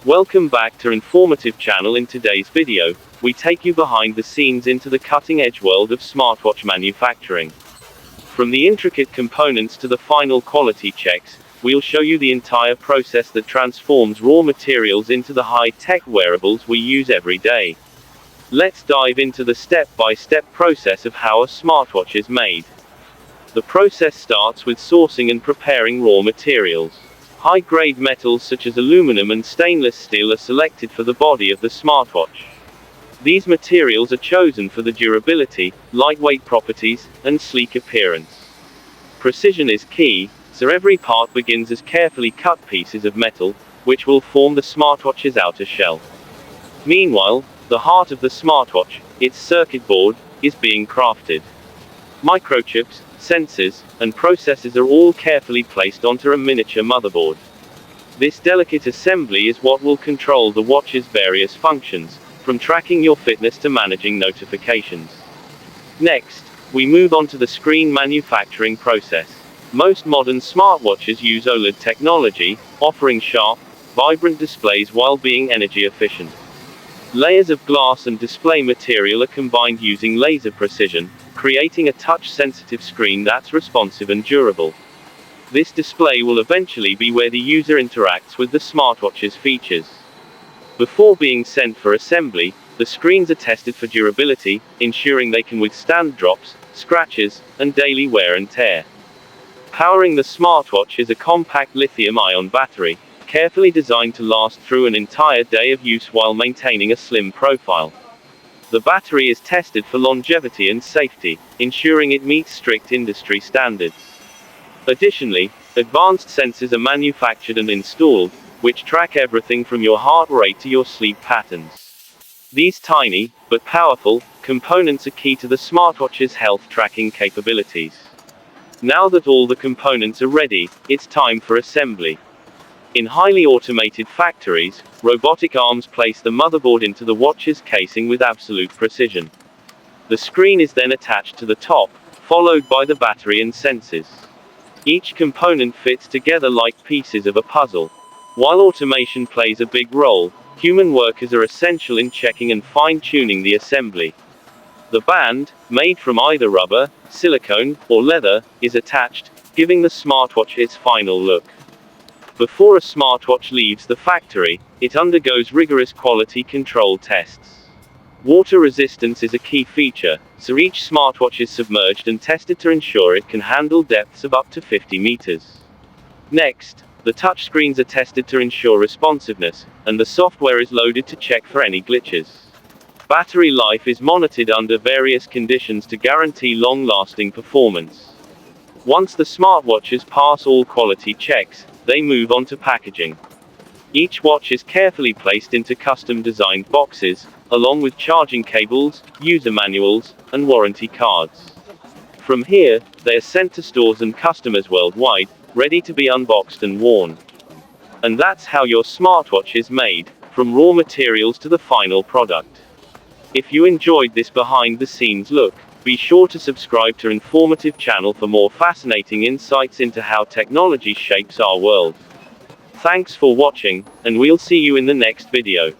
Welcome back to Informative Channel. In today's video, we take you behind the scenes into the cutting-edge world of smartwatch manufacturing. From the intricate components to the final quality checks, we'll show you the entire process that transforms raw materials into the high-tech wearables we use every day. Let's dive into the step-by-step process of how a smartwatch is made. The process starts with sourcing and preparing raw materials. High-grade metals such as aluminum and stainless steel are selected for the body of the smartwatch. These materials are chosen for the durability, lightweight properties, and sleek appearance. Precision is key, so every part begins as carefully cut pieces of metal, which will form the smartwatch's outer shell. Meanwhile, the heart of the smartwatch, its circuit board, is being crafted. Microchips, sensors, and processors are all carefully placed onto a miniature motherboard. This delicate assembly is what will control the watch's various functions, from tracking your fitness to managing notifications. Next, we move on to the screen manufacturing process. Most modern smartwatches use OLED technology, offering sharp, vibrant displays while being energy efficient. Layers of glass and display material are combined using laser precision, creating a touch-sensitive screen that's responsive and durable. This display will eventually be where the user interacts with the smartwatch's features. Before being sent for assembly, the screens are tested for durability, ensuring they can withstand drops, scratches, and daily wear and tear. Powering the smartwatch is a compact lithium-ion battery, carefully designed to last through an entire day of use while maintaining a slim profile. The battery is tested for longevity and safety, ensuring it meets strict industry standards. Additionally, advanced sensors are manufactured and installed, which track everything from your heart rate to your sleep patterns. These tiny, but powerful, components are key to the smartwatch's health tracking capabilities. Now that all the components are ready, it's time for assembly. In highly automated factories, robotic arms place the motherboard into the watch's casing with absolute precision. The screen is then attached to the top, followed by the battery and sensors. Each component fits together like pieces of a puzzle. While automation plays a big role, human workers are essential in checking and fine-tuning the assembly. The band, made from either rubber, silicone, or leather, is attached, giving the smartwatch its final look. Before a smartwatch leaves the factory, it undergoes rigorous quality control tests. Water resistance is a key feature, so each smartwatch is submerged and tested to ensure it can handle depths of up to 50 meters. Next, the touchscreens are tested to ensure responsiveness, and the software is loaded to check for any glitches. Battery life is monitored under various conditions to guarantee long-lasting performance. Once the smartwatches pass all quality checks, they move on to packaging. Each watch is carefully placed into custom-designed boxes, along with charging cables, user manuals, and warranty cards. From here, they are sent to stores and customers worldwide, ready to be unboxed and worn. And that's how your smartwatch is made, from raw materials to the final product. If you enjoyed this behind-the-scenes look, be sure to subscribe to Informative Channel for more fascinating insights into how technology shapes our world. Thanks for watching, and we'll see you in the next video.